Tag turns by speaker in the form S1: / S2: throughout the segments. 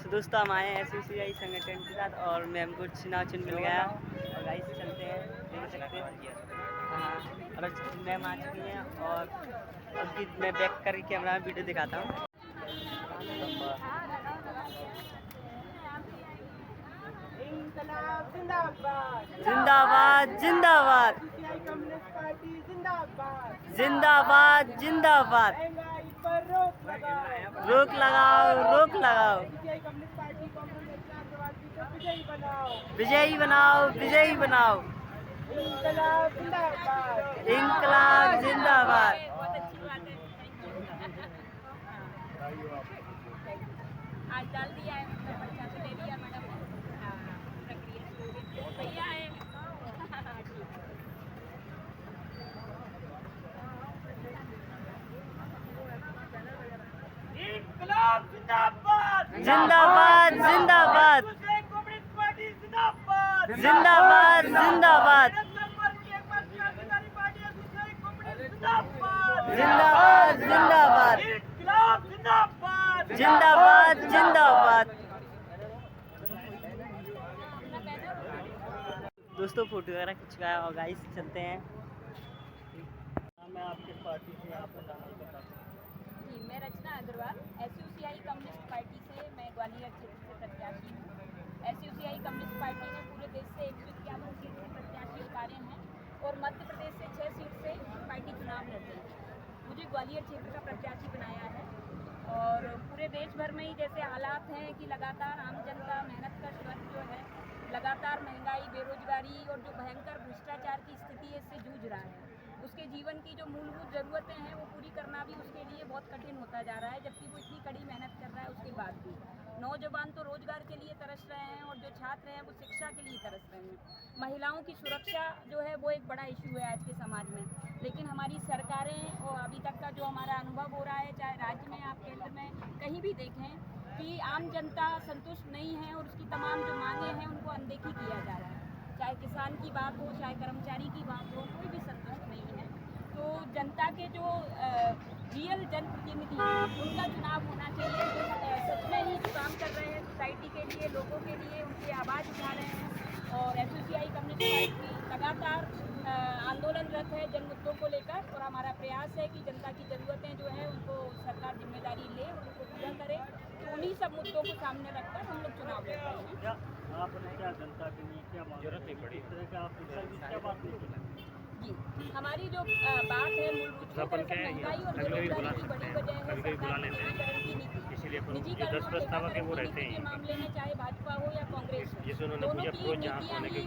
S1: तो दोस्तों हम आए हैं SUCI संगठन के साथ और मैम को चुनाव चिन्ह मिल गया और गाइस चलते हैं, देख सकते हैं। हाँ, और मैम आ चुकी हैं और अभी मैं बैक करके कैमरा में वीडियो दिखाता हूँ। जिंदाबाद जिंदाबाद जिंदाबाद जिंदाबाद। रोक लगाओ रोक लगाओ, विजयी बनाओ विजयी बनाओ। इंकलाब जिंदाबाद।
S2: आज डाल दिया है, पर्चा तो ले लिया मैडम ने, प्रक्रिया भैया है।
S3: इंकलाब जिंदाबाद
S1: जिंदाबाद जिंदाबाद जिंदाबाद जिंदाबाद जिंदाबाद जिंदाबाद जिंदाबाद जिंदाबाद। दोस्तों फोटो वगैरह खिंच गया और गाइस चलते हैं। मैं आपके पार्टी से यहाँ पर
S2: जी, मैं रचना अग्रवाल SUCI कम्युनिस्ट पार्टी से मैं ग्वालियर क्षेत्र से प्रत्याशी हूँ। SUCI कम्युनिस्ट पार्टी ने पूरे देश से 151 सीट से प्रत्याशी उतारे हैं और मध्य प्रदेश से 6 सीट से पार्टी चुनाव लड़ती है। मुझे ग्वालियर क्षेत्र का प्रत्याशी बनाया है और पूरे देश भर में ही जैसे हालात हैं कि लगातार आम जनता मेहनत का वर्ग जो है लगातार महंगाई, बेरोजगारी और जो भयंकर भ्रष्टाचार की स्थिति है इससे जूझ रहा है। उसके जीवन की जो मूलभूत ज़रूरतें हैं वो पूरी करना भी उसके लिए बहुत कठिन होता जा रहा है, जबकि वो इतनी कड़ी मेहनत कर रहा है उसके बाद भी। नौजवान तो रोजगार के लिए तरस रहे हैं और जो छात्र हैं वो शिक्षा के लिए तरस रहे हैं। महिलाओं की सुरक्षा जो है वो एक बड़ा इशू है आज के समाज में, लेकिन हमारी सरकारें और अभी तक का जो हमारा अनुभव हो रहा है, चाहे राज्य में आप केंद्र में कहीं भी देखें कि आम जनता संतुष्ट नहीं है और उसकी तमाम जो मांगे हैं उनको अनदेखी किया जा रहा है। चाहे किसान की बात हो, चाहे कर्मचारी की बात हो, कोई भी संतुष्ट नहीं है। तो जनता के जो रियल जनप्रतिनिधि उनका चुनाव होना चाहिए, जो सच में ही काम कर रहे हैं सोसाइटी के लिए, लोगों के लिए, उनकी आवाज़ उठा रहे हैं। और SUCI कम्युनिस्ट पार्टी लगातार आंदोलनरत है जन मुद्दों को लेकर और हमारा प्रयास है कि जनता की ज़रूरतें जो है उनको सरकार जिम्मेदारी ले और उनको पूरा करे। तो उन्हीं सब मुद्दों को सामने रखकर हम लोग चुनाव लड़ रहे हैं।
S3: आपने क्या जनता के लिए क्या जरूरत नहीं पड़ी, इस तरह का आप क्या बात नहीं की?
S2: जी, हमारी जो बात है मूल रूप से महंगाई और बेरोजगारी की बड़ी वजह है सरकार की निजीकरण की नीति। निजीकरण के मामले में चाहे भाजपा हो या कांग्रेस हो, दोनों की नीतियाँ ही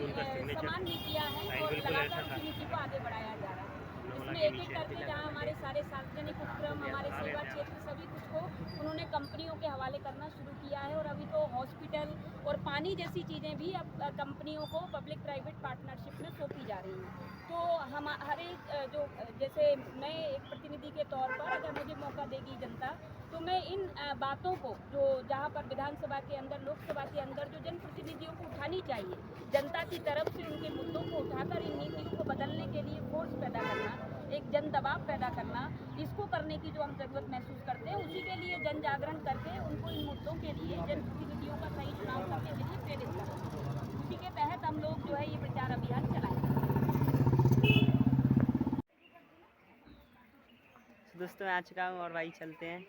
S2: समान नीतियाँ हैं और लगातार उसी नीति को आगे बढ़ाया जा रहा है। इसमें एक एक करके जहाँ हमारे सारे सार्वजनिक उपक्रम, हमारे सेवा क्षेत्र सभी कुछ को उन्होंने कंपनियों के हवाले करना शुरू किया है और अभी तो हॉस्पिटल और पानी जैसी चीज़ें भी अब कंपनियों को पब्लिक प्राइवेट पार्टनरशिप में सौंपी जा रही हैं। तो हम हर एक जो जैसे मैं एक प्रतिनिधि के तौर पर अगर मुझे मौका देगी जनता, तो मैं इन बातों को जो जहाँ पर विधानसभा के अंदर, लोकसभा के अंदर जो जनप्रतिनिधियों को उठानी चाहिए, जनता की तरफ से उनके मुद्दों को उठाकर इन नीतियों को बदलने के लिए फोर्स पैदा करना, एक जन दबाव पैदा करना, इसको करने की जो हम ज़रूरत महसूस करते हैं, उसी के लिए जन जागरण करके उनको इन मुद्दों के लिए जनप्रतिनिधियों का सही चुनाव करने के लिए प्रेरित करना। उसी के तहत हम लोग जो है ये प्रचार अभियान चलाएंगे।
S1: दोस्तों मैं आ चुका हूँ और भाई चलते हैं।